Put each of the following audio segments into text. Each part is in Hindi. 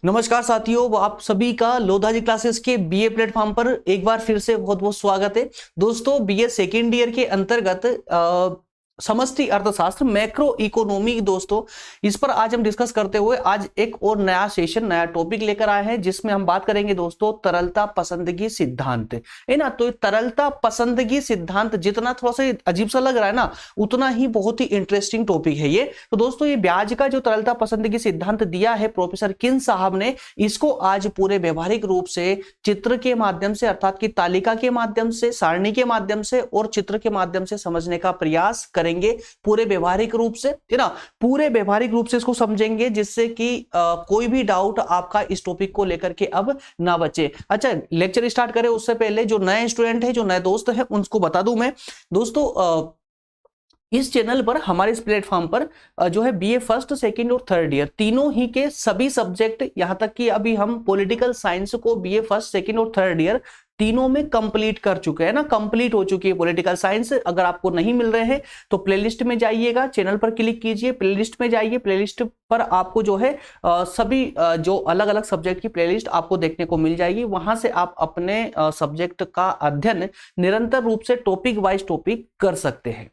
नमस्कार साथियों, आप सभी का लोधाजी क्लासेस के बीए प्लेटफॉर्म पर एक बार फिर से बहुत बहुत स्वागत है। दोस्तों, बीए सेकेंड ईयर के अंतर्गत समष्टि अर्थशास्त्र मैक्रो इकोनॉमी दोस्तों, इस पर आज हम डिस्कस करते हुए आज एक और नया सेशन नया टॉपिक लेकर आए हैं, जिसमें हम बात करेंगे दोस्तों तरलता पसंदगी सिद्धांत, है ना। तो तरलता पसंदगी सिद्धांत जितना थोड़ा सा अजीब सा लग रहा है ना, उतना ही बहुत ही इंटरेस्टिंग टॉपिक है ये। तो दोस्तों, ये ब्याज का जो तरलता पसंदगी सिद्धांत दिया है प्रोफेसर किन साहब ने, इसको आज पूरे व्यवहारिक रूप से चित्र के माध्यम से, अर्थात की तालिका के माध्यम से, सारणी के माध्यम से और चित्र के माध्यम से समझने का प्रयास करेंगे पूरे व्यवहारिक रूप से, है ना। पूरे व्यवहारिक रूप से इसको समझेंगे, जिससे कि कोई भी डाउट आपका इस टॉपिक को लेकर के अब ना बचे। अच्छा, लेक्चर स्टार्ट करें उससे पहले जो नए स्टूडेंट है, जो नए दोस्त है, उनको बता दूं मैं दोस्तों, इस चैनल पर, हमारे इस प्लेटफॉर्म पर जो है बीए फर्स्ट, सेकंड और थर्ड ईयर तीनों ही के सभी सब्जेक्ट, यहां तक कि अभी हम पॉलिटिकल साइंस को बीए फर्स्ट, सेकंड और थर्ड ईयर तीनों में कंप्लीट कर चुके हैं ना, कंप्लीट हो चुकी है पॉलिटिकल साइंस। अगर आपको नहीं मिल रहे हैं तो प्लेलिस्ट में जाइएगा, चैनल पर क्लिक कीजिए, प्लेलिस्ट में जाइए, प्लेलिस्ट पर आपको जो है सभी जो अलग अलग सब्जेक्ट की प्लेलिस्ट आपको देखने को मिल जाएगी। वहां से आप अपने सब्जेक्ट का अध्ययन निरंतर रूप से टॉपिक वाइज टॉपिक कर सकते हैं,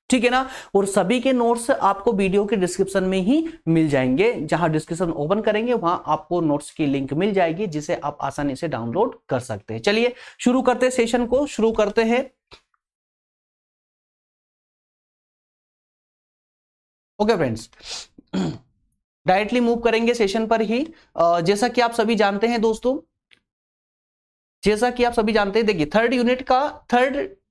ठीक है ना। और सभी के नोट्स आपको वीडियो के डिस्क्रिप्शन में ही मिल जाएंगे। जहां डिस्क्रिप्शन ओपन करेंगे वहां आपको नोट्स की लिंक मिल जाएगी, जिसे आप आसानी से डाउनलोड कर सकते हैं। चलिए शुरू करते हैं, सेशन को शुरू करते हैं। ओके फ्रेंड्स, डायरेक्टली मूव करेंगे सेशन पर ही। जैसा कि आप सभी जानते हैं दोस्तों, देखिए थर्ड यूनिट का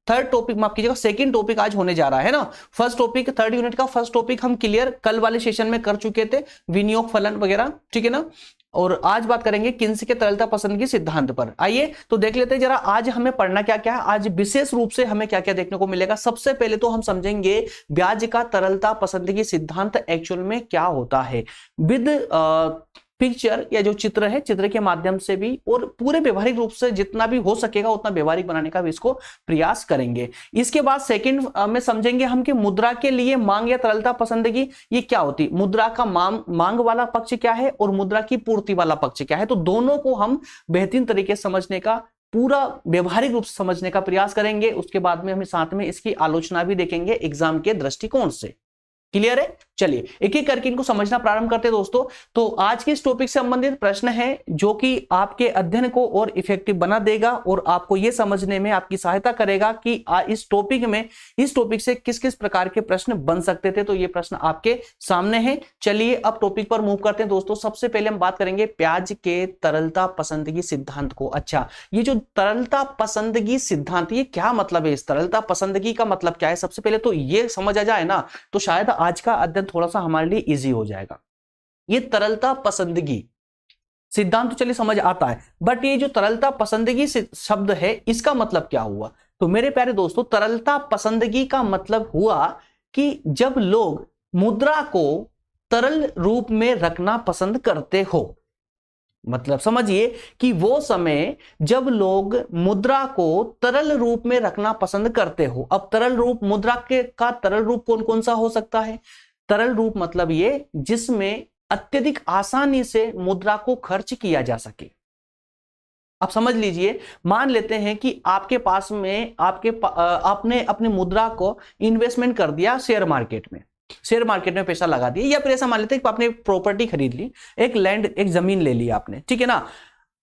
थर्ड टॉपिक, माफ कीजिएगा, सेकंड टॉपिक आज होने जा रहा है ना। फर्स्ट टॉपिक, थर्ड यूनिट का फर्स्ट टॉपिक हम क्लियर कल वाले सेशन में कर चुके थे, विनियोग फलन वगैरह, ठीक है ना। और आज बात करेंगे किन्स के तरलता पसंदगी सिद्धांत पर। आइए तो देख लेते हैं जरा आज हमें पढ़ना क्या क्या है। आज विशेष रूप से हमें क्या क्या देखने को मिलेगा। सबसे पहले तो हम समझेंगे ब्याज का तरलता पसंदगी सिद्धांत एक्चुअल में क्या होता है, विद पिक्चर या जो चित्र है, चित्र के माध्यम से भी, और पूरे व्यवहारिक रूप से जितना भी हो सकेगा उतना व्यवहारिक बनाने का भी इसको प्रयास करेंगे। इसके बाद सेकंड में समझेंगे हम कि मुद्रा के लिए मांग या तरलता पसंदगी ये क्या होती है, मुद्रा का मांग वाला पक्ष क्या है और मुद्रा की पूर्ति वाला पक्ष क्या है। तो दोनों को हम बेहतरीन तरीके से समझने का, पूरा व्यवहारिक रूप से समझने का प्रयास करेंगे। उसके बाद में हम साथ में इसकी आलोचना भी देखेंगे एग्जाम के दृष्टिकोण से। क्लियर है? चलिए एक एक करके इनको समझना प्रारंभ करते हैं दोस्तों। तो आज के इस टॉपिक से संबंधित प्रश्न है जो कि आपके अध्ययन को और इफेक्टिव बना देगा और आपको यह समझने में आपकी सहायता करेगा कि इस टॉपिक से किस किस प्रकार के प्रश्न बन सकते थे। तो ये प्रश्न आपके सामने है। चलिए अब टॉपिक पर मूव करते हैं दोस्तों। सबसे पहले हम बात करेंगे ब्याज के तरलता पसंदगी सिद्धांत को। अच्छा, ये जो तरलता पसंदगी सिद्धांत, ये क्या मतलब है, इस तरलता पसंदगी का मतलब क्या है, सबसे पहले तो ये समझ आ जाए ना, तो शायद आज का अध्ययन थोड़ा सा हमारे लिए इजी हो जाएगा। ये तरलता पसंदगी सिद्धांत तो चलिए समझ आता है, बट ये जो तरलता पसंदगी शब्द है, इसका मतलब क्या हुआ। तो मेरे प्यारे दोस्तों, तरलता पसंदगी का मतलब हुआ कि जब लोग मुद्रा को तरल रूप में रखना पसंद करते हो, मतलब समझिए कि वो समय जब लोग मुद्रा को तरल रूप में रखना पसंद करते हो। अब तरल रूप, मुद्रा के का तरल रूप कौन कौन सा हो सकता है। तरल रूप मतलब ये जिसमें अत्यधिक आसानी से मुद्रा को खर्च किया जा सके। अब समझ लीजिए, मान लेते हैं कि आपके पास में आपने अपनी मुद्रा को इन्वेस्टमेंट कर दिया शेयर मार्केट में पैसा लगा दिया, या फिर ऐसा मान लेते हैं कि आपने प्रॉपर्टी खरीद ली, एक लैंड, एक जमीन ले ली आपने, ठीक है ना।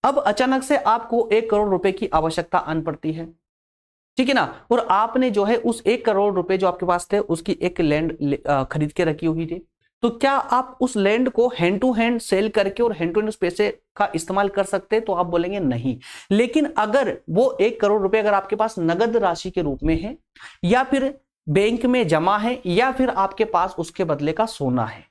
अब अचानक से आपको 1 करोड़ रुपए की आवश्यकता आन पड़ती है, ठीक है ना। और आपने जो है उस 1 करोड़ रुपए जो आपके पास थे उसकी एक लैंड खरीद के रखी हुई थी। तो क्या आप उस लैंड को हैंड टू हैंड सेल करके और हैंड टू हैंड उस पैसे का इस्तेमाल कर सकते हैं? तो आप बोलेंगे नहीं। लेकिन अगर वो 1 करोड़ रुपए अगर आपके पास नगद राशि के रूप में है, या फिर बैंक में जमा है, या फिर आपके पास उसके बदले का सोना है,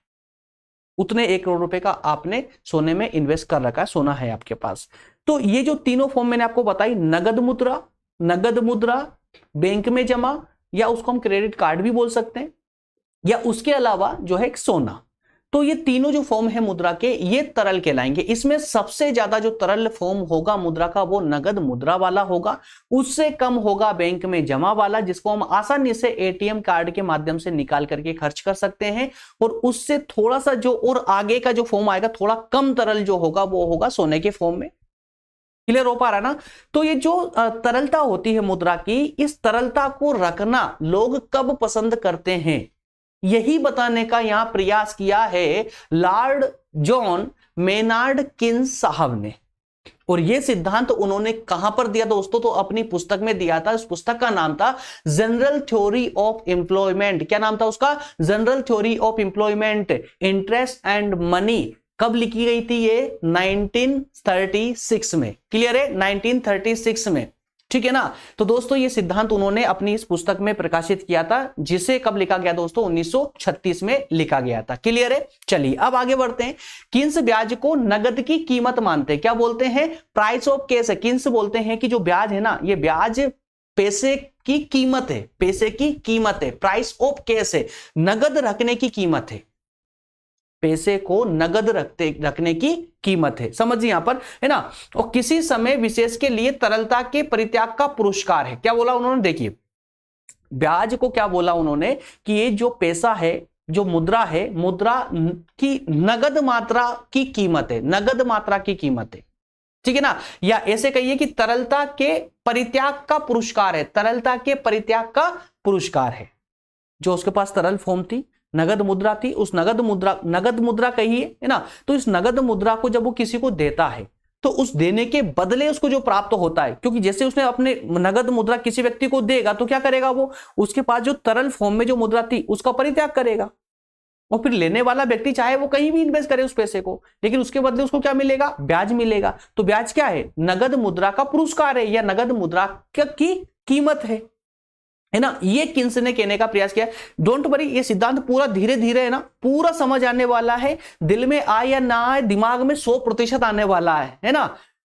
उतने 1 करोड़ रुपए का आपने सोने में इन्वेस्ट कर रखा है, सोना है आपके पास, तो ये जो तीनों फॉर्म मैंने आपको बताई, नगद मुद्रा, बैंक में जमा, या उसको हम क्रेडिट कार्ड भी बोल सकते हैं, या उसके अलावा जो है सोना, तो ये तीनों जो फॉर्म है मुद्रा के, ये तरल कहलाएंगे। इसमें सबसे ज्यादा जो तरल फॉर्म होगा मुद्रा का वो नगद मुद्रा वाला होगा, उससे कम होगा बैंक में जमा वाला, जिसको हम आसानी से एटीएम कार्ड के माध्यम से निकाल करके खर्च कर सकते हैं। और उससे थोड़ा सा जो और आगे का जो फॉर्म आएगा, थोड़ा कम तरल जो होगा वो होगा सोने के फॉर्म में। क्लियर हो पा रहा ना? तो ये जो तरलता होती है मुद्रा की, इस तरलता को रखना लोग कब पसंद करते हैं, यही बताने का यहां प्रयास किया है लॉर्ड जॉन मेनार्ड किन्स साहब ने। और यह सिद्धांत उन्होंने कहां पर दिया दोस्तों? तो अपनी पुस्तक में दिया था। उस पुस्तक का नाम था जनरल थ्योरी ऑफ एम्प्लॉयमेंट। क्या नाम था उसका? General theory of employment, interest and money. कब लिखी गई थी ये? 1936 में। क्लियर है? 1936 में। ठीक है ना? तो दोस्तों ये सिद्धांत उन्होंने अपनी इस पुस्तक में प्रकाशित किया था, जिसे कब लिखा गया दोस्तों? 1936 में लिखा गया था। क्लियर है? चलिए अब आगे बढ़ते हैं। किन्स ब्याज को नगद की कीमत मानते हैं। क्या बोलते हैं? प्राइस ऑफ कैश है। किन्स बोलते हैं कि जो ब्याज है ना, ये ब्याज पैसे की कीमत है, पैसे की कीमत है। प्राइस ऑफ कैश है, नगद रखने की कीमत है, पैसे को नगद रखने की कीमत है। समझिए यहां पर, है ना? और किसी समय विशेष के लिए तरलता के परित्याग का पुरस्कार है। क्या बोला उन्होंने? देखिए ब्याज को क्या बोला उन्होंने कि ये जो पैसा है, जो मुद्रा है, मुद्रा की नगद मात्रा की कीमत है, नगद मात्रा की कीमत है। ठीक है ना? या ऐसे कहिए कि तरलता के परित्याग का पुरस्कार है, तरलता के परित्याग का पुरस्कार है। जो उसके पास तरल फॉर्म थी, नगद मुद्रा थी, उस नगद मुद्रा कहिए, है ना? तो इस नगद मुद्रा को जब वो किसी को देता है, तो उस देने के बदले उसको जो प्राप्त होता है, क्योंकि जैसे उसने अपने नगद मुद्रा किसी व्यक्ति को देगा तो क्या करेगा वो? उसके पास जो तरल फॉर्म में जो मुद्रा थी उसका परित्याग करेगा। और फिर लेने वाला व्यक्ति चाहे वो कहीं भी इन्वेस्ट करे उस पैसे को, लेकिन उसके बदले उसको क्या मिलेगा? ब्याज मिलेगा। तो ब्याज क्या है? नगद मुद्रा का पुरस्कार है, या नगद मुद्रा की कीमत है ना? ये किन्स ने कहने का प्रयास किया। डोंट वरी, ये सिद्धांत पूरा धीरे धीरे, है ना, पूरा समझ आने वाला है। दिल में आए या ना आए, दिमाग में 100% आने वाला है ना?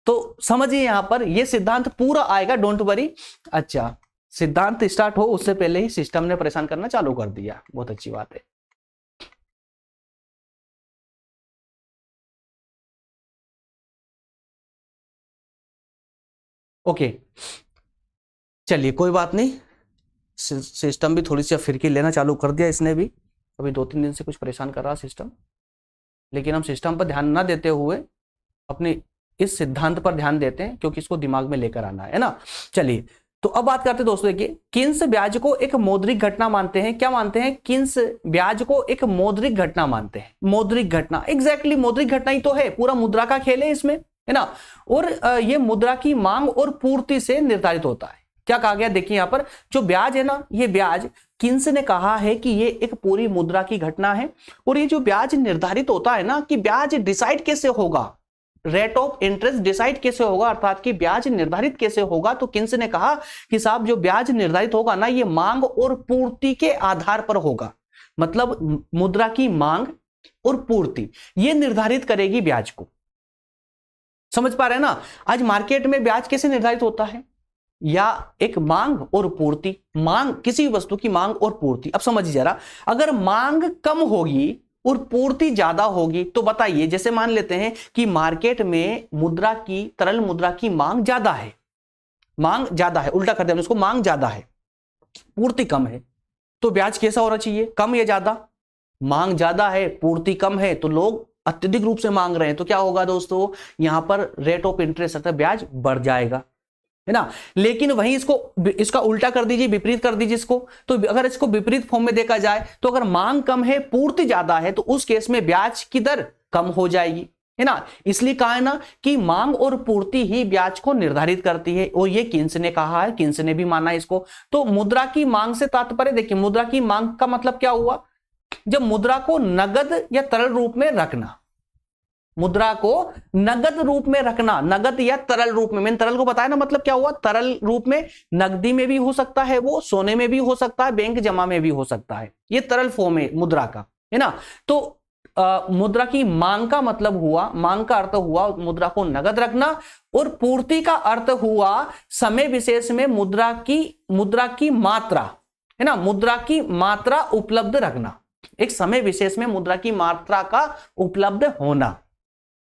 तो समझिए यहां पर ये सिद्धांत पूरा आएगा, डोंट वरी। अच्छा, सिद्धांत स्टार्ट हो उससे पहले ही सिस्टम ने परेशान करना चालू कर दिया। बहुत अच्छी बात है। ओके चलिए, कोई बात नहीं। सिस्टम भी थोड़ी सी फिरकी लेना चालू कर दिया इसने भी। अभी 2-3 दिन से कुछ परेशान कर रहा सिस्टम, लेकिन हम सिस्टम पर ध्यान ना देते हुए अपने इस सिद्धांत पर ध्यान देते हैं, क्योंकि इसको दिमाग में लेकर आना है ना? चलिए तो अब बात करते हैं दोस्तों। देखिए किन्स ब्याज को एक मौद्रिक घटना मानते हैं। क्या मानते हैं? किन्स ब्याज को एक मौद्रिक घटना मानते हैं। मौद्रिक घटना, एग्जैक्टली मौद्रिक घटना ही तो है, पूरा मुद्रा का खेल है इसमें, है ना? और ये मुद्रा की मांग और पूर्ति से निर्धारित होता है। क्या कहा गया? देखिए यहां पर जो ब्याज है ना, ये ब्याज किन्स ने कहा है कि ये एक पूरी मुद्रा की घटना है। और ये जो ब्याज निर्धारित होता है ना, कि ब्याज डिसाइड कैसे होगा, रेट ऑफ इंटरेस्ट डिसाइड कैसे होगा, अर्थात कि ब्याज निर्धारित कैसे होगा, तो किन्स ने कहा कि साहब जो ब्याज निर्धारित होगा ना, ये मांग और पूर्ति के आधार पर होगा। मतलब मुद्रा की मांग और पूर्ति ये निर्धारित करेगी ब्याज को। समझ पा रहे हैं ना? आज मार्केट में ब्याज कैसे निर्धारित होता है? या एक मांग और पूर्ति, मांग किसी वस्तु की मांग और पूर्ति। अब समझिए जरा, अगर मांग कम होगी और पूर्ति ज्यादा होगी, तो बताइए, जैसे मान लेते हैं कि मार्केट में मुद्रा की, तरल मुद्रा की मांग ज्यादा है, मांग ज्यादा है, उल्टा कर दिया उसको, मांग ज्यादा है, पूर्ति कम है, तो ब्याज कैसा होना चाहिए? कम या ज्यादा? मांग ज्यादा है, पूर्ति कम है, तो लोग अत्यधिक रूप से मांग रहे हैं, तो क्या होगा दोस्तों? यहां पर रेट ऑफ इंटरेस्ट अर्थात ब्याज बढ़ जाएगा, है ना? लेकिन वहीं इसका उल्टा कर दीजिए, विपरीत कर दीजिए इसको। तो अगर इसको विपरीत फॉर्म में देखा जाए, तो अगर मांग कम है, पूर्ति ज्यादा है, तो उस केस में ब्याज की दर कम हो जाएगी, है ना? इसलिए कहा है ना कि मांग और पूर्ति ही ब्याज को निर्धारित करती है। और ये किन्स ने कहा है, किन्स ने भी माना इसको। तो मुद्रा की मांग से तात्पर्य, देखिए मुद्रा की मांग का मतलब क्या हुआ? जब मुद्रा को नगद या तरल रूप में रखना, मुद्रा को नगद रूप में रखना, नगद या तरल रूप में। मैंने तरल को बताया ना, मतलब क्या हुआ? तरल रूप में नकदी में भी हो सकता है, वो सोने में भी हो सकता है, बैंक जमा में भी हो सकता है। ये तरल फॉर्म है मुद्रा का, है ना? तो मुद्रा की मांग का मतलब हुआ, मांग का अर्थ हुआ मुद्रा को नगद रखना, और पूर्ति का अर्थ हुआ समय विशेष में मुद्रा की मात्रा, है ना, मुद्रा की मात्रा उपलब्ध रखना। एक समय विशेष में मुद्रा की मात्रा का उपलब्ध होना।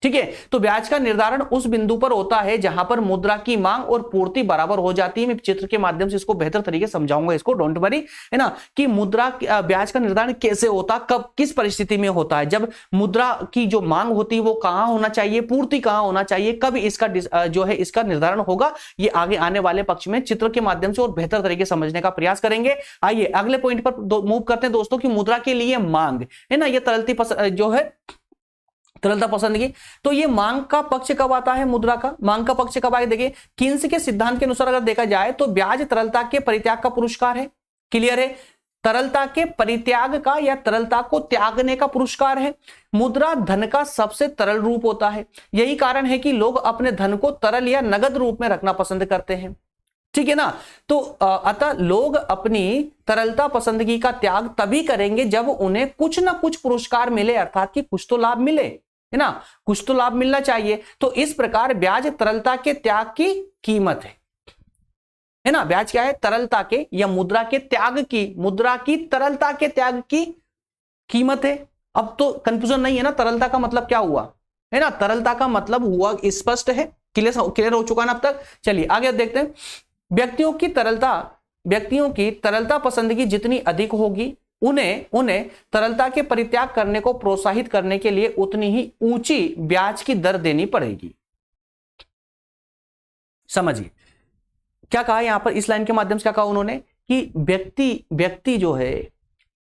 ठीक है, तो ब्याज का निर्धारण उस बिंदु पर होता है जहां पर मुद्रा की मांग और पूर्ति बराबर हो जाती है। मैं चित्र के माध्यम से इसको बेहतर तरीके से समझाऊंगा, इसको डोंट वरी, है ना, कि मुद्रा ब्याज का निर्धारण कैसे होता, कब, किस परिस्थिति में होता है। जब मुद्रा की जो मांग होती है वो कहां होना चाहिए, पूर्ति कहां होना चाहिए, कब इसका जो है इसका निर्धारण होगा, ये आगे आने वाले पक्ष में चित्र के माध्यम से और बेहतर तरीके से समझने का प्रयास करेंगे। आइए अगले पॉइंट पर मूव करते हैं दोस्तों, की मुद्रा के लिए मांग, है ना, ये तरलती जो है तरलता पसंद की। तो ये मांग का पक्ष कब आता है, मुद्रा का मांग का पक्ष कब आएगा? देखिए, किन्स के सिद्धांत के अनुसार अगर देखा जाए तो ब्याज तरलता के परित्याग का पुरस्कार है। क्लियर है? तरलता के परित्याग का या तरलता को त्यागने का पुरस्कार है। मुद्रा धन का सबसे तरल रूप होता है। यही कारण है कि लोग अपने धन को तरल या नगद रूप में रखना पसंद करते हैं। ठीक है ना? तो अतः लोग अपनी तरलता पसंदगी का त्याग तभी करेंगे जब उन्हें कुछ ना कुछ पुरस्कार मिले, अर्थात कि कुछ तो लाभ मिले, है ना, कुछ तो लाभ मिलना चाहिए। तो इस प्रकार ब्याज तरलता के त्याग की कीमत है ना। ब्याज क्या है? तरलता के या मुद्रा के त्याग की, मुद्रा की तरलता के त्याग की कीमत है। अब तो कंफ्यूजन नहीं है ना, तरलता का मतलब क्या हुआ, है ना, तरलता का मतलब हुआ स्पष्ट है, क्लियर हो चुका ना अब तक। चलिए आगे देखते हैं। व्यक्तियों की तरलता पसंदगी जितनी अधिक होगी, उन्हें तरलता के परित्याग करने को प्रोत्साहित करने के लिए उतनी ही ऊंची ब्याज की दर देनी पड़ेगी। समझिए क्या कहा यहां पर, इस लाइन के माध्यम से क्या कहा उन्होंने, कि व्यक्ति जो है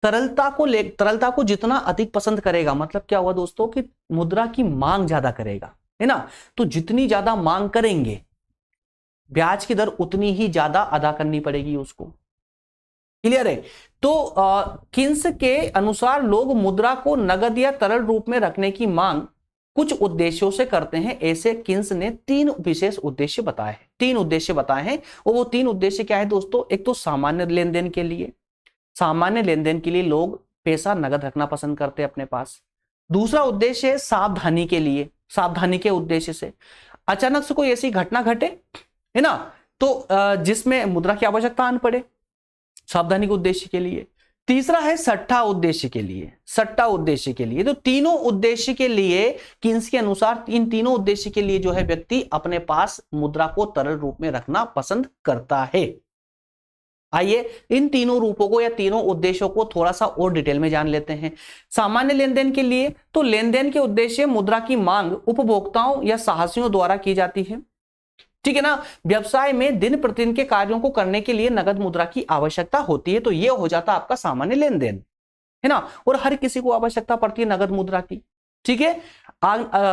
तरलता को जितना अधिक पसंद करेगा, मतलब क्या हुआ दोस्तों, कि मुद्रा की मांग ज्यादा करेगा, है ना, तो जितनी ज्यादा मांग करेंगे ब्याज की दर उतनी ही ज्यादा अदा करनी पड़ेगी उसको। क्लियर है? तो किन्स के अनुसार लोग मुद्रा को नगद या तरल रूप में रखने की मांग कुछ उद्देश्यों से करते हैं। ऐसे किन्स ने 3 विशेष उद्देश्य बताए हैं, 3 उद्देश्य बताए हैं। और वो 3 उद्देश्य क्या है दोस्तों? एक तो सामान्य लेनदेन के लिए लोग पैसा नगद रखना पसंद करते हैं अपने पास। दूसरा उद्देश्य है सावधानी के लिए, सावधानी के उद्देश्य से अचानक से कोई ऐसी घटना घटे, है ना, तो जिसमें मुद्रा की आवश्यकता आन पड़े, सावधानी के उद्देश्य के लिए। तीसरा है सट्टा उद्देश्य के लिए। तो तीनों उद्देश्य के लिए किन्स के अनुसार, इन तीनों उद्देश्य के लिए जो है व्यक्ति अपने पास मुद्रा को तरल रूप में रखना पसंद करता है। आइए इन तीनों रूपों को या तीनों उद्देश्यों को थोड़ा सा और डिटेल में जान लेते हैं। सामान्य लेनदेन के लिए, तो लेनदेन के उद्देश्य मुद्रा की मांग उपभोक्ताओं या साहसियों द्वारा की जाती है। ठीक है ना, व्यवसाय में दिन प्रतिदिन के कार्यों को करने के लिए नगद मुद्रा की आवश्यकता होती है, तो यह हो जाता आपका सामान्य लेनदेन, है ना, और हर किसी को आवश्यकता पड़ती है नगद मुद्रा की। ठीक है,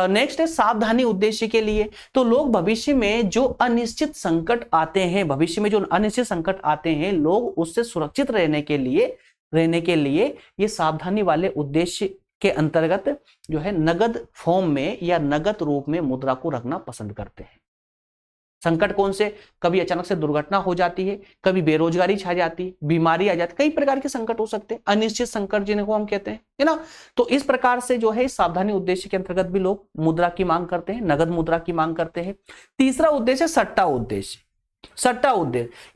नेक्स्ट है सावधानी उद्देश्य के लिए। तो लोग भविष्य में जो अनिश्चित संकट आते हैं, लोग उससे सुरक्षित रहने के लिए ये सावधानी वाले उद्देश्य के अंतर्गत जो है नगद फॉर्म में या नगद रूप में मुद्रा को रखना पसंद करते हैं। संकट कौन से? कभी अचानक से दुर्घटना हो जाती है, कभी बेरोजगारी छा जाती है, बीमारी आ जाती है, कई प्रकार के संकट हो सकते हैं, अनिश्चित संकट जिनको हम कहते हैं, है ना। तो इस प्रकार से जो है सावधानी उद्देश्य के अंतर्गत भी लोग मुद्रा की मांग करते हैं, नगद मुद्रा की मांग करते हैं। तीसरा उद्देश्य सट्टा उद्देश्य।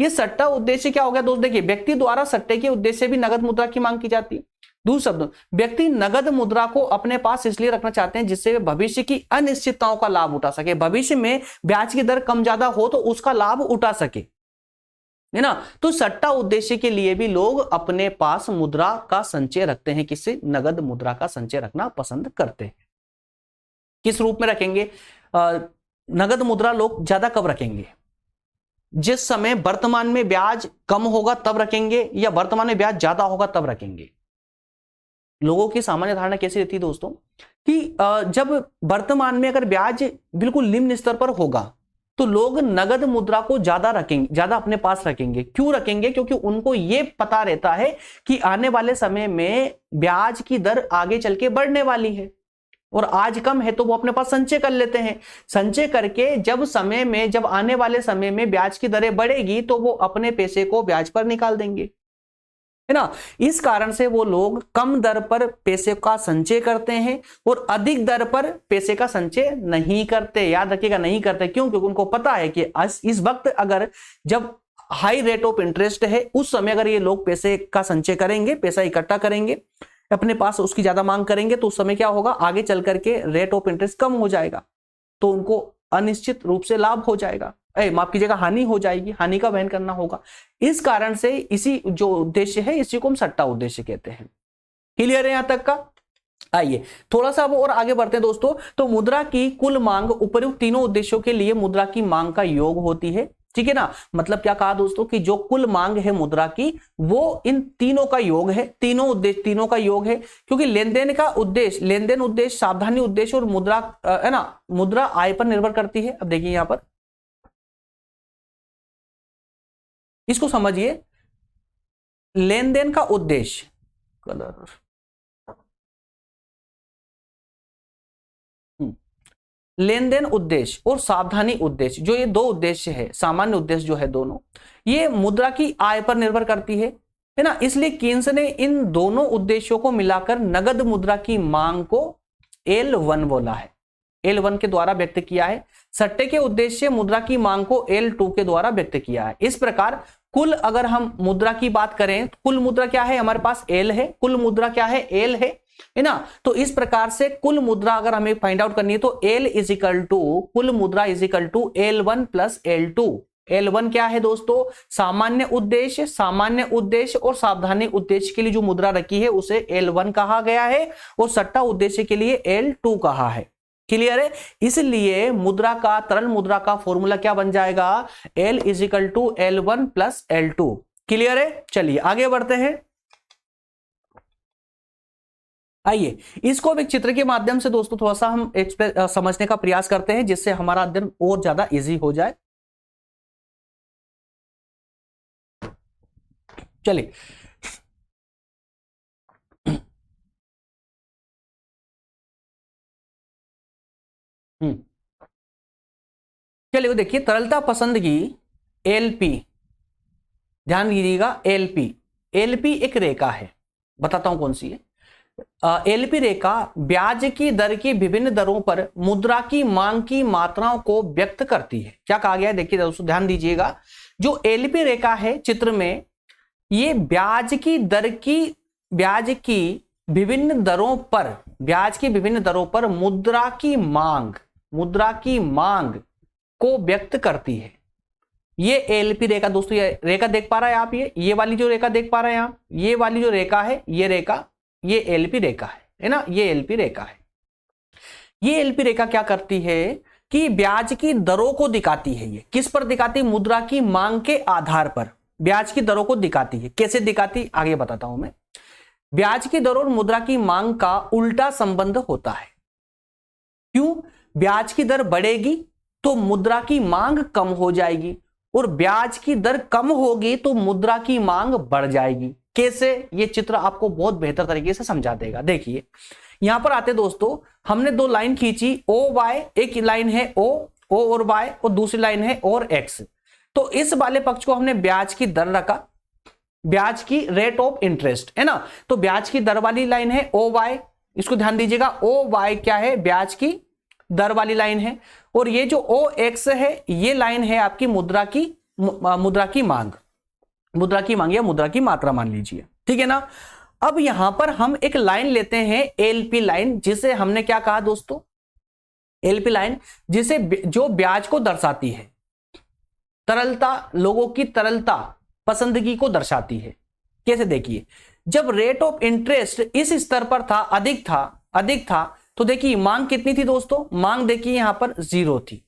ये सट्टा उद्देश्य क्या हो गया दोस्त? देखिए, व्यक्ति द्वारा सट्टे के उद्देश्य से भी नगद मुद्रा की मांग की जाती है। दूसरे शब्द, व्यक्ति नगद मुद्रा को अपने पास इसलिए रखना चाहते हैं जिससे वे भविष्य की अनिश्चितताओं का लाभ उठा सके। भविष्य में ब्याज की दर कम ज्यादा हो तो उसका लाभ उठा सके, है ना। तो सट्टा उद्देश्य के लिए भी लोग अपने पास मुद्रा का संचय रखते हैं। किससे? नगद मुद्रा का संचय रखना पसंद करते हैं। किस रूप में रखेंगे नगद मुद्रा? लोग ज्यादा कब रखेंगे? जिस समय वर्तमान में ब्याज कम होगा तब रखेंगे, या वर्तमान में ब्याज ज्यादा होगा तब रखेंगे। लोगों की सामान्य धारणा कैसी रहती है दोस्तों, कि जब वर्तमान में अगर ब्याज बिल्कुल निम्न स्तर पर होगा तो लोग नगद मुद्रा को ज्यादा रखेंगे, ज्यादा अपने पास रखेंगे। क्यों रखेंगे? क्योंकि उनको यह पता रहता है कि आने वाले समय में ब्याज की दर आगे चल के बढ़ने वाली है, और आज कम है तो वो अपने पास संचय कर लेते हैं। संचय करके जब आने वाले समय में ब्याज की दरें बढ़ेगी तो वो अपने पैसे को ब्याज पर निकाल देंगे, है ना। इस कारण से वो लोग कम दर पर पैसे का संचय करते हैं और अधिक दर पर पैसे का संचय नहीं करते। याद रखिएगा, नहीं करते। क्यों? क्योंकि उनको पता है कि इस वक्त अगर जब हाई रेट ऑफ इंटरेस्ट है, उस समय अगर ये लोग पैसे का संचय करेंगे, पैसा इकट्ठा करेंगे, अपने पास उसकी ज्यादा मांग करेंगे तो उस समय क्या होगा, आगे चल करके रेट ऑफ इंटरेस्ट कम हो जाएगा, तो उनको अनिश्चित रूप से लाभ हो जाएगा, माफ कीजिएगा, हानि हो जाएगी, हानि का वहन करना होगा। इस कारण से इसी जो उद्देश्य है इसी को हम सट्टा उद्देश्य कहते हैं। क्लियर है यहां तक का? आइए थोड़ा सा अब और आगे बढ़ते हैं दोस्तों। तो मुद्रा की कुल मांग उपर्युक्त तीनों उद्देश्यों के लिए मुद्रा की मांग का योग होती है, ठीक है ना। मतलब क्या कहा दोस्तों कि जो कुल मांग है मुद्रा की वो इन तीनों का योग है, तीनों उद्देश्य तीनों का योग है, क्योंकि लेन देन का उद्देश्य, लेन देन उद्देश्य, सावधानी उद्देश्य और मुद्रा है ना, मुद्रा आय पर निर्भर करती है। अब देखिए यहां पर इसको समझिए, लेन देन का उद्देश्य, कलर, लेन देन उद्देश्य और सावधानी उद्देश्य, जो ये दो उद्देश्य है, सामान्य उद्देश्य जो है दोनों, ये मुद्रा की आय पर निर्भर करती है ना। इसलिए कीन्स ने इन दोनों उद्देश्यों को मिलाकर नगद मुद्रा की मांग को L1 बोला है, L1 के द्वारा व्यक्त किया है। सट्टे के उद्देश्य मुद्रा की मांग को L2 के द्वारा व्यक्त किया है। इस प्रकार कुल अगर हम मुद्रा की बात करें तो कुल मुद्रा क्या है हमारे पास, L है, कुल मुद्रा क्या है, L है ना। तो इस प्रकार से कुल मुद्रा अगर हमें फाइंड आउट करनी है तो L इज इक्वल टू, कुल मुद्रा is equal to L1 plus L2। L1 क्या है दोस्तों, सामान्य उद्देश्य, सामान्य उद्देश्य और सावधानी उद्देश्य के लिए जो मुद्रा रखी है उसे L1 कहा गया है, और सट्टा उद्देश्य के लिए L2 कहा है। क्लियर है? इसलिए मुद्रा का, तरल मुद्रा का फॉर्मूला क्या बन जाएगा, L is equal to L1 plus L2। Clear है? चलिए आगे बढ़ते हैं। आइए इसको एक चित्र के माध्यम से दोस्तों थोड़ा सा हम समझने का प्रयास करते हैं, जिससे हमारा अध्ययन और ज्यादा इजी हो जाए। चलिए हम्म चलिए देखिए, तरलता पसंद की एलपी, ध्यान दीजिएगा, एलपी, एलपी एक रेखा है, बताता हूं कौन सी है। एलपी रेखा ब्याज की दर की विभिन्न दरों पर मुद्रा की मांग की मात्राओं को व्यक्त करती है। क्या कहा गया है देखिए दोस्तों, ध्यान दीजिएगा, जो एलपी रेखा है चित्र में, ये ब्याज की दर की, ब्याज की विभिन्न दरों पर, ब्याज की विभिन्न दरों पर मुद्रा की मांग, मुद्रा की मांग को व्यक्त करती है। ये एलपी रेखा दोस्तों, ये रेखा देख पा रहे हैं आप, ये वाली जो रेखा देख पा रहे हैं आप, ये वाली जो रेखा है, ये रेखा, ये एलपी रेखा है ना, ये एलपी रेखा है। ये एलपी रेखा क्या करती है कि ब्याज की दरों को दिखाती है। ये किस पर दिखाती है, मुद्रा की मांग के आधार पर ब्याज की दरों को दिखाती है। कैसे दिखाती, आगे बताता हूं मैं। ब्याज की दर और मुद्रा की मांग का उल्टा संबंध होता है। क्यों? ब्याज की दर बढ़ेगी तो मुद्रा की मांग कम हो जाएगी, और ब्याज की दर कम होगी तो मुद्रा की मांग बढ़ जाएगी। कैसे? ये चित्र आपको बहुत बेहतर तरीके से समझा देगा। देखिए यहां पर आते दोस्तों, हमने दो लाइन खींची ओ वाई, एक लाइन है ओ, ओ और वाई, और दूसरी लाइन है और एक्स। तो इस वाले पक्ष को हमने ब्याज की दर रखा, ब्याज की रेट ऑफ इंटरेस्ट है ना। तो ब्याज की दर वाली लाइन है ओ वाई, इसको ध्यान दीजिएगा, ओ वाई क्या है, ब्याज की दर वाली लाइन है, और ये जो ओ एक्स है ये लाइन है आपकी मुद्रा की, मुद्रा की मांग, मुद्रा की मांग या मुद्रा की मात्रा मान लीजिए, ठीक है ना। अब यहां पर हम एक लाइन लेते हैं एलपी लाइन, जिसे हमने क्या कहा दोस्तों, एलपी लाइन, जिसे जो ब्याज को दर्शाती है, तरलता, लोगों की तरलता पसंदगी को दर्शाती है। कैसे? देखिए जब रेट ऑफ इंटरेस्ट इस स्तर पर था, अधिक था, अधिक था, तो देखिए मांग कितनी थी दोस्तों, मांग देखिए यहां पर 0 थी।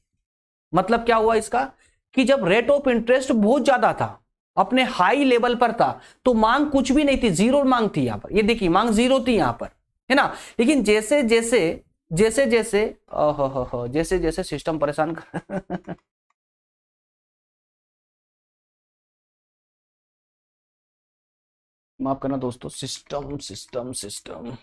मतलब क्या हुआ इसका, कि जब रेट ऑफ इंटरेस्ट बहुत ज्यादा था, अपने हाई लेवल पर था, तो मांग कुछ भी नहीं थी, 0 मांग थी यहां पर। ये देखिए मांग 0 थी यहां पर, है ना। लेकिन जैसे जैसे जैसे जैसे जैसे जैसे सिस्टम परेशान कर माफ करना दोस्तों, सिस्टम सिस्टम सिस्टम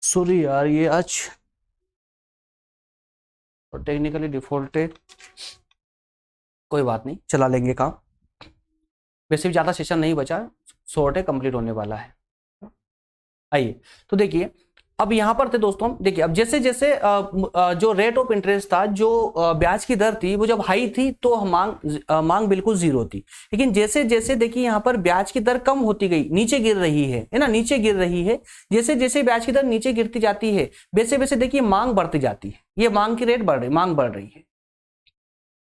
सॉरी यार, ये आज टेक्निकली डिफॉल्टेड, कोई बात नहीं, चला लेंगे काम। वैसे भी ज्यादा सेशन नहीं बचा, शॉर्ट है, कंप्लीट होने वाला है। आइए तो देखिए, अब यहां पर थे दोस्तों, देखिए अब जैसे जैसे जो रेट ऑफ इंटरेस्ट था, जो ब्याज की दर थी, वो जब हाई थी तो मांग बिल्कुल जीरो थी। लेकिन जैसे जैसे देखिए यहां पर ब्याज की दर कम होती गई, नीचे गिर रही है ना, नीचे गिर रही है। जैसे जैसे ब्याज की दर नीचे गिरती जाती है, वैसे वैसे देखिए मांग बढ़ती जाती है, ये मांग की रेट बढ़ रही, मांग बढ़ रही है,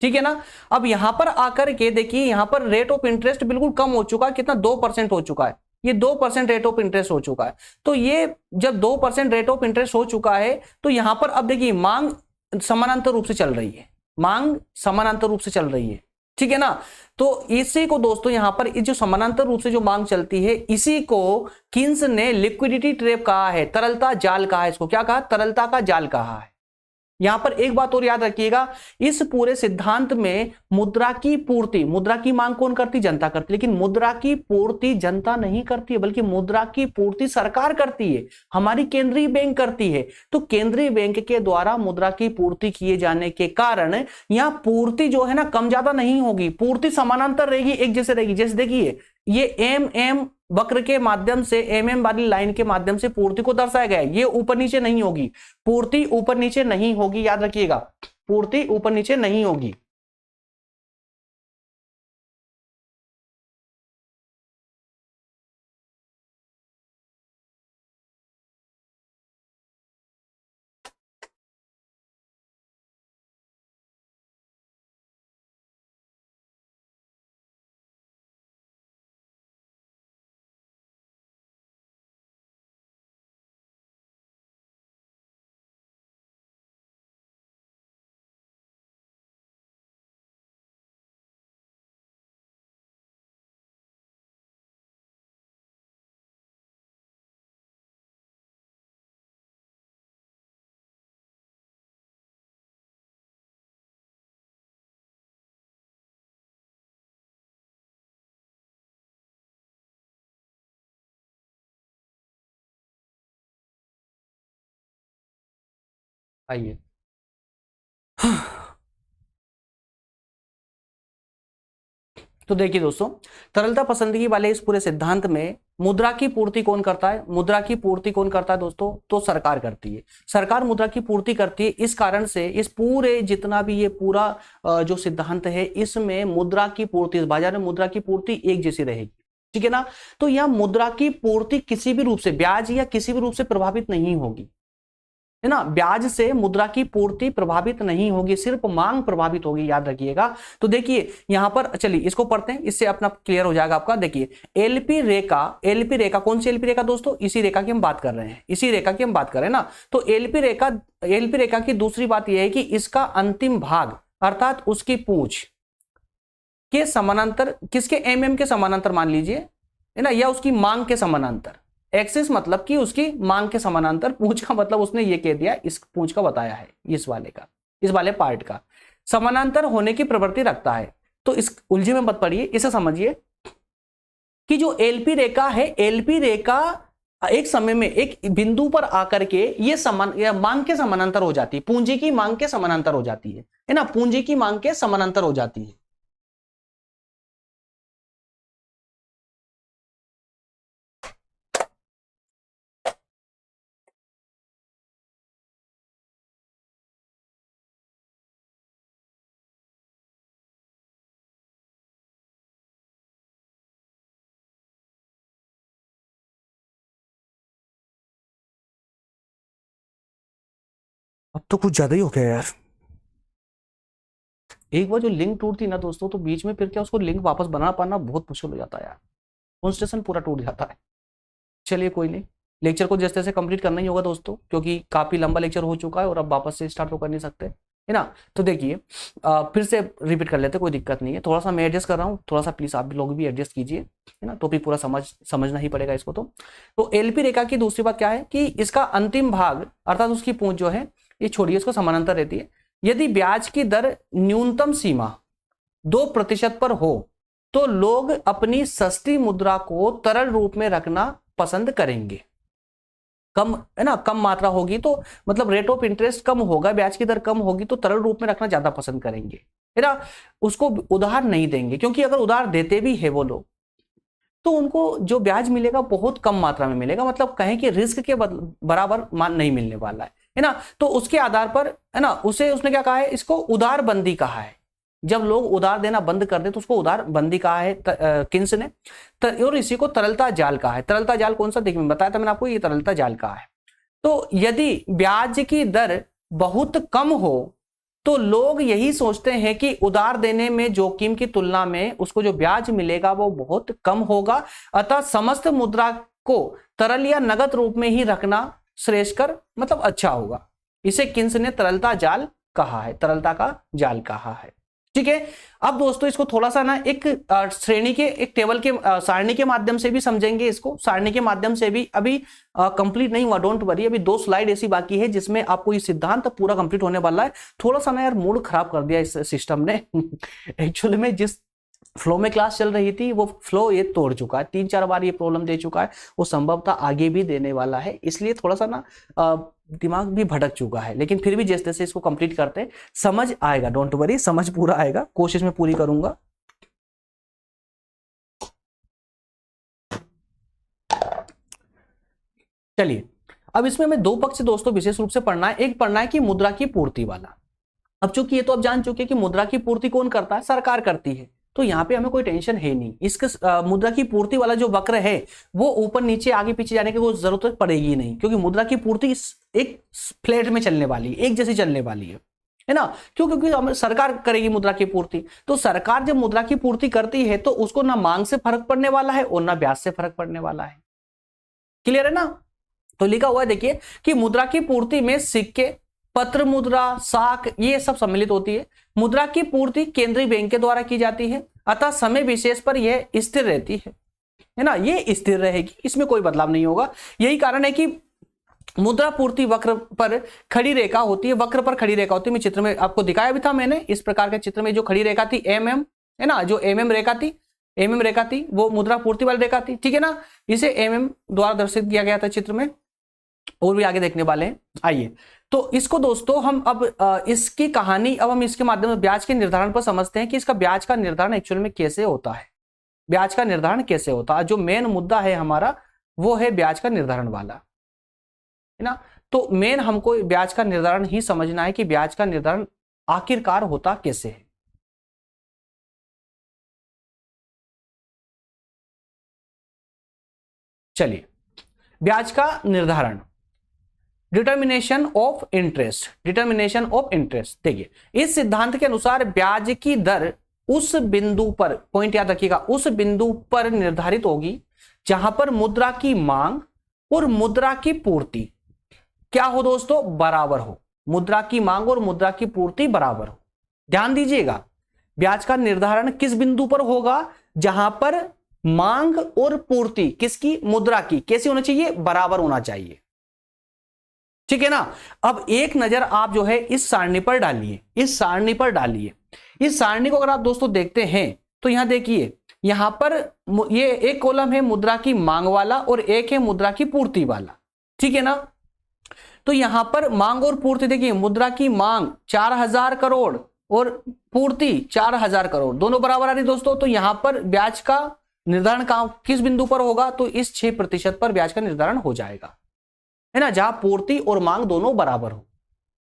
ठीक है ना। अब यहां पर आकर के देखिए, यहां पर रेट ऑफ इंटरेस्ट बिल्कुल कम हो चुका है, कितना 2% हो चुका है, ये 2% रेट ऑफ इंटरेस्ट हो चुका है। तो ये जब 2% रेट ऑफ इंटरेस्ट हो चुका है, तो यहां पर अब देखिए मांग समानांतर रूप से चल रही है, मांग समानांतर रूप से चल रही है, ठीक है ना। तो इसी को दोस्तों यहां पर जो समानांतर रूप से जो मांग चलती है, इसी को किन्स ने लिक्विडिटी ट्रैप कहा है, तरलता जाल कहा है, इसको क्या कहा, तरलता का जाल कहा है। यहां पर एक बात और याद रखिएगा, इस पूरे सिद्धांत में मुद्रा की पूर्ति, मुद्रा की मांग कौन करती, जनता करती, लेकिन मुद्रा की पूर्ति जनता नहीं करती है, बल्कि मुद्रा की पूर्ति सरकार करती है, हमारी केंद्रीय बैंक करती है। तो केंद्रीय बैंक के द्वारा मुद्रा की पूर्ति किए जाने के कारण यहां पूर्ति जो है ना कम ज्यादा नहीं होगी, पूर्ति समानांतर रहेगी, एक जैसे रहेगी। जैसे देखिए ये एम वक्र के माध्यम से, एम वाली लाइन के माध्यम से पूर्ति को दर्शाया गया है, ये ऊपर नीचे नहीं होगी, पूर्ति ऊपर नीचे नहीं होगी, याद रखिएगा, पूर्ति ऊपर नीचे नहीं होगी। आइए तो देखिए दोस्तों, तरलता पसंदगी वाले इस पूरे सिद्धांत में मुद्रा की पूर्ति कौन करता है, मुद्रा की पूर्ति कौन करता है दोस्तों, तो सरकार करती है, सरकार मुद्रा की पूर्ति करती है। इस कारण से इस पूरे जितना भी ये पूरा जो सिद्धांत है, इसमें मुद्रा की पूर्ति, बाजार में मुद्रा की पूर्ति एक जैसी रहेगी, ठीक है ना। तो यह मुद्रा की पूर्ति किसी भी रूप से, ब्याज या किसी भी रूप से प्रभावित नहीं होगी, है ना, ब्याज से मुद्रा की पूर्ति प्रभावित नहीं होगी, सिर्फ मांग प्रभावित होगी, याद रखिएगा। तो देखिए यहां पर चलिए इसको पढ़ते हैं, इससे अपना क्लियर हो जाएगा आपका। देखिए एलपी रेखा, एलपी रेखा कौन सी एलपी रेखा दोस्तों, इसी रेखा की हम बात कर रहे हैं, इसी रेखा की हम बात कर रहे हैं ना। तो एलपी रेखा, एलपी रेखा की दूसरी बात यह है कि इसका अंतिम भाग अर्थात उसकी पूंछ के समानांतर, किसके एमएम के समानांतर मान लीजिए, है ना, या उसकी मांग के समानांतर, एक्सिस मतलब कि उसकी मांग के समानांतर, पूंछ का मतलब उसने ये कह दिया, इस पूंछ का बताया है, इस वाले का, इस वाले पार्ट का समानांतर होने की प्रवृत्ति रखता है। तो इस उलझे में मत पड़िए, इसे समझिए कि जो एलपी रेखा है, एलपी रेखा एक समय में एक बिंदु पर आकर के ये मांग के समानांतर हो जाती है, पूंजी की मांग के समानांतर हो जाती है ना, पूंजी की मांग के समानांतर हो जाती है। अब तो कुछ ज्यादा ही हो गया यार, एक बार जो लिंक टूटती ना दोस्तों, तो बीच में फिर क्या उसको लिंक वापस बना पाना बहुत मुश्किल हो जाता है यार, कॉन्सेंट्रेशन पूरा टूट जाता है। चलिए कोई नहीं, लेक्चर को जैसे जैसे कंप्लीट करना ही होगा दोस्तों, क्योंकि काफी लंबा लेक्चर हो चुका है और अब वापस से स्टार्ट तो कर नहीं सकते, है ना। तो देखिए फिर से रिपीट कर लेते, कोई दिक्कत नहीं है, थोड़ा सा मैं एडजस्ट कर रहा हूँ, थोड़ा सा प्लीज आप लोग भी एडजस्ट कीजिए, है ना, टॉपिक पूरा समझना ही पड़ेगा इसको। तो एलपी रेखा की दूसरी बात क्या है कि इसका अंतिम भाग अर्थात उसकी पूंछ जो है, ये छोड़िए, इसको समानांतर रहती है। यदि ब्याज की दर न्यूनतम सीमा 2% पर हो, तो लोग अपनी सस्ती मुद्रा को तरल रूप में रखना पसंद करेंगे। कम है ना, कम मात्रा होगी तो मतलब रेट ऑफ इंटरेस्ट कम होगा, ब्याज की दर कम होगी तो तरल रूप में रखना ज्यादा पसंद करेंगे, है ना। उसको उधार नहीं देंगे, क्योंकि अगर उधार देते भी है वो लोग तो उनको जो ब्याज मिलेगा बहुत कम मात्रा में मिलेगा, मतलब कहें कि रिस्क के बराबर मान नहीं मिलने वाला है ना। तो उसके आधार पर है ना उसने क्या कहा है, इसको उधार बंदी कहा है। जब लोग उधार देना बंद कर दे तो उसको उधार बंदी कहा है किन्स ने। और इसी को तरलता जाल कहा है। तरलता जाल कौन सा, देखिए बताया था मैंने आपको, ये तरलता जाल कहा है। तो यदि ब्याज की दर बहुत कम हो तो लोग यही सोचते हैं कि उधार देने में जोखिम की तुलना में उसको जो ब्याज मिलेगा वो बहुत कम होगा, अतः समस्त मुद्रा को तरल या नगद रूप में ही रखना श्रेयस्कर मतलब अच्छा होगा। इसे किन्स ने तरलता जाल कहा है, तरलता का जाल कहा है। ठीक है, अब दोस्तों इसको थोड़ा सा ना एक श्रेणी के, एक टेबल के सारणी के माध्यम से भी समझेंगे। इसको सारणी के माध्यम से भी अभी कंप्लीट नहीं हुआ, डोंट वरी, अभी 2 स्लाइड ऐसी बाकी है जिसमें आपको ये सिद्धांत पूरा कंप्लीट होने वाला है। थोड़ा सा ना यार मूड खराब कर दिया इस सिस्टम ने एक्चुअली में जिस फ्लो में क्लास चल रही थी वो फ्लो ये तोड़ चुका है, 3-4 बार ये प्रॉब्लम दे चुका है, वो संभवतः आगे भी देने वाला है, इसलिए थोड़ा सा ना दिमाग भी भटक चुका है। लेकिन फिर भी जैसे जैसे इसको कंप्लीट करते हैं समझ आएगा, डोंट वरी, समझ पूरा आएगा, कोशिश में पूरी करूंगा। चलिए, अब इसमें हमें 2 पक्ष दोस्तों विशेष रूप से पढ़ना है। एक पढ़ना है कि मुद्रा की पूर्ति वाला। अब चूंकि ये तो आप जान चुके हैं कि मुद्रा की पूर्ति कौन करता है, सरकार करती है, तो यहाँ पे हमें कोई टेंशन है नहीं। इसका मुद्रा की पूर्ति वाला जो वक्र है वो ऊपर नीचे आगे पीछे जाने की कोई जरूरत पड़ेगी नहीं, क्योंकि मुद्रा की पूर्ति एक फ्लैट में चलने वाली है, एक जैसी चलने वाली है ना। क्यों, क्योंकि सरकार करेगी मुद्रा की पूर्ति। तो सरकार जब मुद्रा की पूर्ति करती है तो उसको ना मांग से फर्क पड़ने वाला है और ना ब्याज से फर्क पड़ने वाला है। क्लियर है ना। तो लिखा हुआ है देखिए कि मुद्रा की पूर्ति में सिक्के, पत्र मुद्रा, साख ये सब सम्मिलित होती है। मुद्रा की पूर्ति केंद्रीय बैंक के द्वारा की जाती है, अतः समय विशेष पर यह स्थिर रहती है ना, ये स्थिर रहेगी, इसमें कोई बदलाव नहीं होगा। यही कारण है कि मुद्रा पूर्ति वक्र पर खड़ी रेखा होती है, वक्र पर खड़ी रेखा होती है। मैं चित्र में आपको दिखाया भी था मैंने, इस प्रकार के चित्र में जो खड़ी रेखा थी एमएम है ना, जो एमएम रेखा थी, एमएम रेखा थी वो मुद्रा पूर्ति वाली रेखा थी, ठीक है ना। इसे एमएम द्वारा दर्शित किया गया था चित्र में, और भी आगे देखने वाले हैं। आइए तो इसको दोस्तों हम अब इसकी कहानी अब हम इसके माध्यम से ब्याज के निर्धारण पर समझते हैं कि इसका ब्याज का निर्धारण एक्चुअल में कैसे होता है। ब्याज का निर्धारण कैसे होता है, जो मेन मुद्दा है हमारा वो है ब्याज का निर्धारण वाला, है ना। तो मेन हमको ब्याज का निर्धारण ही समझना है कि ब्याज का निर्धारण आखिरकार होता कैसे है। चलिए, ब्याज का निर्धारण, determination of interest, determination of interest. देखिए इस सिद्धांत के अनुसार ब्याज की दर उस बिंदु पर, पॉइंट याद रखिएगा, उस बिंदु पर निर्धारित होगी जहां पर मुद्रा की मांग और मुद्रा की पूर्ति क्या हो दोस्तों, बराबर हो। मुद्रा की मांग और मुद्रा की पूर्ति बराबर हो। ध्यान दीजिएगा, ब्याज का निर्धारण किस बिंदु पर होगा, जहां पर मांग और पूर्ति किसकी, मुद्रा की, कैसी होना चाहिए, बराबर होना चाहिए, ठीक है ना। अब एक नजर आप जो है इस सारणी पर डालिए, इस सारणी पर डालिए। इस सारणी को अगर आप दोस्तों देखते हैं तो यहां देखिए, यहां पर ये एक कॉलम है मुद्रा की मांग वाला और एक है मुद्रा की पूर्ति वाला, ठीक है ना। तो यहां पर मांग और पूर्ति देखिए, मुद्रा की मांग 4000 करोड़ और पूर्ति 4000 करोड़, दोनों बराबर आ रही दोस्तों। तो यहां पर ब्याज का निर्धारण किस बिंदु पर होगा, तो इस 6% पर ब्याज का निर्धारण हो जाएगा, है ना, जहां पूर्ति और मांग दोनों बराबर हो।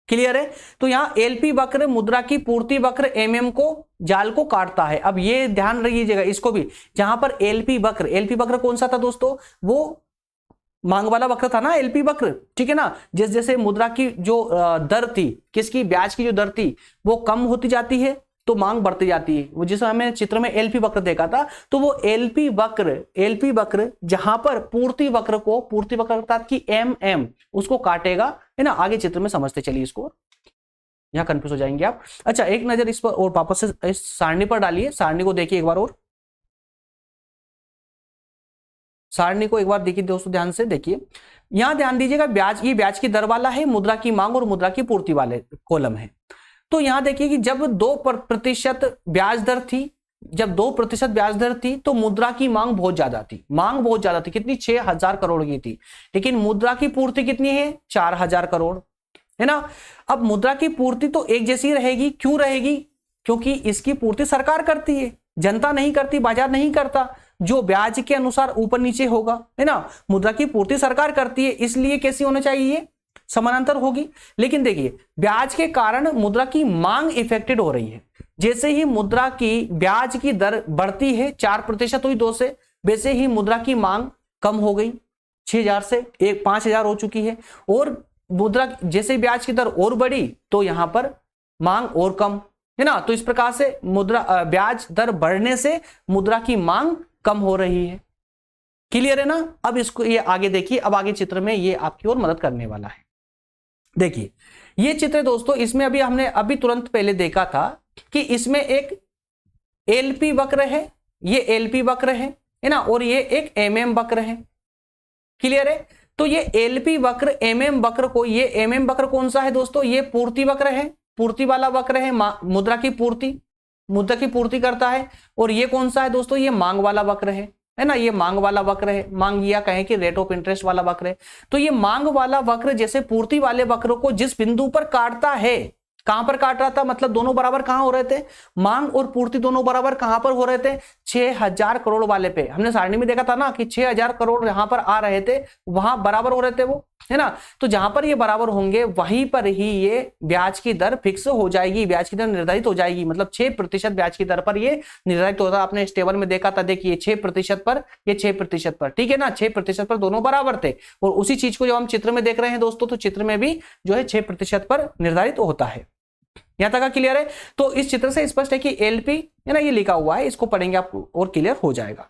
क्लियर है। तो यहां एलपी वक्र, मुद्रा की पूर्ति वक्र एमएम को, जाल को काटता है। अब ये ध्यान रखिएगा इसको भी, जहां पर एलपी वक्र, एलपी वक्र कौन सा था दोस्तों, वो मांग वाला वक्र था ना, एलपी वक्र, ठीक है ना। जैसे जैसे मुद्रा की जो दर थी, किसकी, ब्याज की जो दर थी वो कम होती जाती है तो मांग बढ़ती जाती है। वो जिस हमने चित्र में एलपी वक्र देखा था, तो वो एलपी वक्र जहां पर पूर्ति वक्र को, पूर्ति वक्र अर्थात कि एमएम उसको काटेगा, है ना। आगे चित्र में समझते चलिए इसको, यहां कंफ्यूज हो जाएंगे आप। अच्छा, एक नजर इस पर और वापस से इस सारणी पर डालिए, सारणी को देखिए एक बार और, सारणी को एक बार देखिए दोस्तों, ध्यान से देखिए। यहां ध्यान दीजिएगा, ब्याज, ये ब्याज की दर वाला है, मुद्रा की मांग और मुद्रा की पूर्ति वाले कॉलम है। तो यहां देखिए कि जब 2% ब्याज दर थी, जब 2% ब्याज दर थी तो मुद्रा की मांग बहुत ज्यादा थी, मांग बहुत ज्यादा थी, कितनी 6000 करोड़ की थी, लेकिन मुद्रा की पूर्ति कितनी है 4000 करोड़, है ना। अब मुद्रा की पूर्ति तो एक जैसी रहेगी, क्यों रहेगी, क्योंकि इसकी पूर्ति सरकार करती है, जनता नहीं करती, बाजार नहीं करता, जो ब्याज के अनुसार ऊपर नीचे होगा, है ना। मुद्रा की पूर्ति सरकार करती है, इसलिए कैसी होनी चाहिए, समानांतर होगी। लेकिन देखिए ब्याज के कारण मुद्रा की मांग इफेक्टेड हो रही है। जैसे ही मुद्रा की ब्याज की दर बढ़ती है 4% हुई 2 से, वैसे ही मुद्रा की मांग कम हो गई, 6000 से 5000 हो चुकी है। और मुद्रा जैसे ब्याज की दर और बढ़ी तो यहां पर मांग और कम, है ना। तो इस प्रकार से मुद्रा ब्याज दर बढ़ने से मुद्रा की मांग कम हो रही है। क्लियर है ना। अब इसको ये आगे देखिए, अब आगे चित्र में ये आपकी ओर मदद करने वाला है। देखिए ये चित्र दोस्तों, इसमें अभी हमने अभी तुरंत पहले देखा था कि इसमें एक एलपी वक्र है, ये एलपी वक्र है ना, और ये एक एमएम वक्र है। क्लियर है। तो ये एलपी वक्र एमएम वक्र को, ये एमएम वक्र कौन सा है दोस्तों, ये पूर्ति वक्र है, पूर्ति वाला वक्र है, मुद्रा की पूर्ति करता है। और ये कौन सा है दोस्तों, ये मांग वाला वक्र है ना, ये मांग वाला वक्र है, मांग या कहें कि रेट ऑफ इंटरेस्ट वाला वक्र है। तो ये मांग वाला वक्र जैसे पूर्ति वाले वक्र को जिस बिंदु पर काटता है, कहां पर काट रहा था, मतलब दोनों बराबर कहां हो रहे थे, मांग और पूर्ति दोनों बराबर कहां पर हो रहे थे, 6000 करोड़ वाले पे। हमने सारणी में देखा था ना कि 6000 करोड़ यहां पर आ रहे थे, वहां बराबर हो रहे थे वो, है ना। तो जहां पर ये बराबर होंगे वहीं पर ही ये ब्याज की दर फिक्स हो जाएगी, ब्याज की दर निर्धारित हो जाएगी, मतलब 6% ब्याज की दर पर ये निर्धारित होता है। आपने इस टेबल में देखा था, देखिए 6% पर, ये 6% पर, ठीक है ना, 6% पर दोनों बराबर थे। और उसी चीज को जब हम चित्र में देख रहे हैं दोस्तों, तो चित्र में भी जो है 6% पर निर्धारित होता है। यहां तक का क्लियर है। तो इस चित्र से स्पष्ट है कि एलपी है ना, ये लिखा हुआ है, इसको पढ़ेंगे आपको और क्लियर हो जाएगा,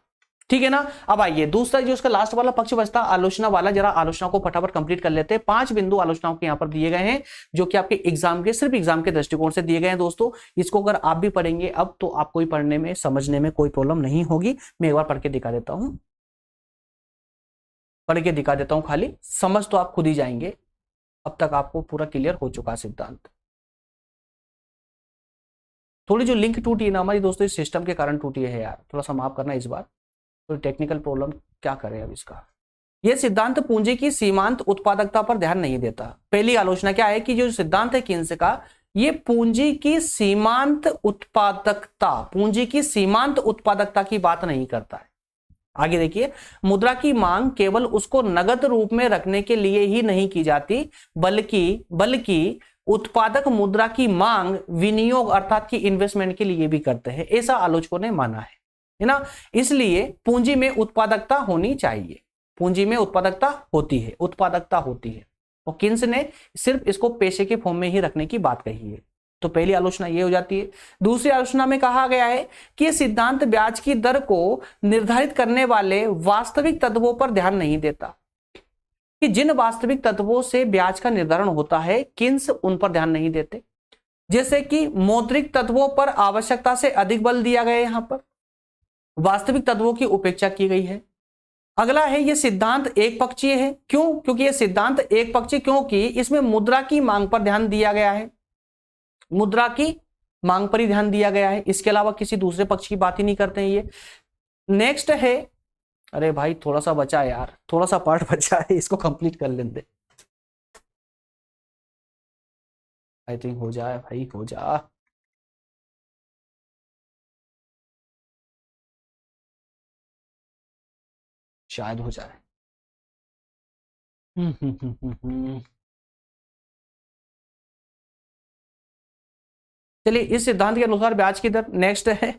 ठीक है ना। अब आइए दूसरा जो उसका लास्ट वाला पक्ष बचता आलोचना वाला, जरा आलोचना को फटाफट कंप्लीट कर लेते हैं। 5 बिंदु आलोचनाओं के यहां पर दिए गए हैं, जो कि आपके एग्जाम के, सिर्फ एग्जाम के दृष्टिकोण से दिए गए हैं दोस्तों। इसको अगर आप भी पढ़ेंगे अब, तो आपको ही पढ़ने में, समझने में कोई प्रॉब्लम नहीं होगी। मैं एक बार पढ़ के दिखा देता हूं, खाली समझ तो आप खुद ही जाएंगे। अब तक आपको पूरा क्लियर हो चुका सिद्धांत। थोड़ी जो लिंक टूटी है ना हमारी दोस्तों, इस सिस्टम के कारण टूटी है यार, थोड़ा सा माफ करना इस बार, तो टेक्निकल प्रॉब्लम, क्या करें अब इसका। यह सिद्धांत पूंजी की सीमांत उत्पादकता पर ध्यान नहीं देता। पहली आलोचना क्या है कि जो सिद्धांत है किन्स का, ये पूंजी की सीमांत उत्पादकता की बात नहीं करता है। आगे देखिए, मुद्रा की मांग केवल उसको नगद रूप में रखने के लिए ही नहीं की जाती, बल्कि उत्पादक मुद्रा की मांग विनियोग अर्थात की इन्वेस्टमेंट के लिए भी करते हैं, ऐसा आलोचकों ने माना है ना। इसलिए पूंजी में उत्पादकता होनी चाहिए, पूंजी में उत्पादकता होती है, और किन्स ने सिर्फ इसको पेशे के फॉर्म में ही रखने की बात कही है। तो पहली आलोचना ये हो जाती है। दूसरी आलोचना में कहा गया है कि यह सिद्धांत ब्याज की दर को निर्धारित करने वाले वास्तविक तत्वों पर ध्यान नहीं देता, कि जिन वास्तविक तत्वों से ब्याज का निर्धारण होता है किन्स उन पर ध्यान नहीं देते। जैसे कि मौद्रिक तत्वों पर आवश्यकता से अधिक बल दिया गया है, यहां पर वास्तविक तत्वों की उपेक्षा की गई है। अगला है, यह सिद्धांत एक पक्षीय है। क्यों? क्योंकि यह सिद्धांत एक पक्षीय, क्योंकि इसमें मुद्रा की मांग पर ध्यान दिया गया है, मुद्रा की मांग पर ही ध्यान दिया गया है, इसके अलावा किसी दूसरे पक्ष की बात ही नहीं करते हैं ये। नेक्स्ट है, अरे भाई थोड़ा सा बचा है यार, थोड़ा सा पार्ट बचा है, इसको कंप्लीट कर लेते, आई थिंक हो जाए भाई, हो जा। शायद हो जाए। चलिए, इस सिद्धांत के अनुसार ब्याज की दर, नेक्स्ट है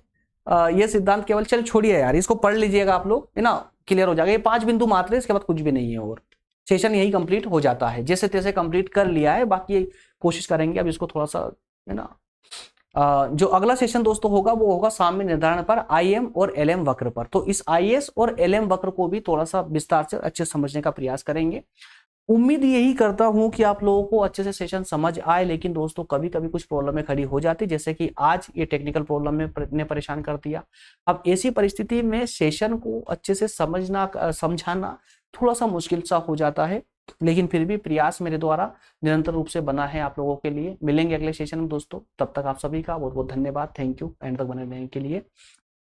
यह सिद्धांत केवल, चल छोड़िए यार, इसको पढ़ लीजिएगा आप लोग, है ना, क्लियर हो जाएगा। ये 5 बिंदु मात्र है, इसके बाद कुछ भी नहीं है, और सेशन यही कंप्लीट हो जाता है। जैसे तैसे कंप्लीट कर लिया है, बाकी कोशिश करेंगे अब इसको थोड़ा सा, है ना। जो अगला सेशन दोस्तों होगा वो होगा साम्य निर्धारण पर, आईएम और एलएम वक्र पर। तो इस आईएस और एलएम वक्र को भी थोड़ा सा विस्तार से अच्छे समझने का प्रयास करेंगे। उम्मीद यही करता हूं कि आप लोगों को अच्छे से सेशन समझ आए, लेकिन दोस्तों कभी कभी कुछ प्रॉब्लम में खड़ी हो जाती, जैसे कि आज ये टेक्निकल प्रॉब्लम में ने परेशान कर दिया। अब ऐसी परिस्थिति में सेशन को अच्छे से समझाना थोड़ा सा मुश्किल सा हो जाता है, लेकिन फिर भी प्रयास मेरे द्वारा निरंतर रूप से बना है आप लोगों के लिए। मिलेंगे अगले सेशन में दोस्तों, तब तक आप सभी का बहुत बहुत धन्यवाद, थैंक यू एंड तक बने रहने के लिए।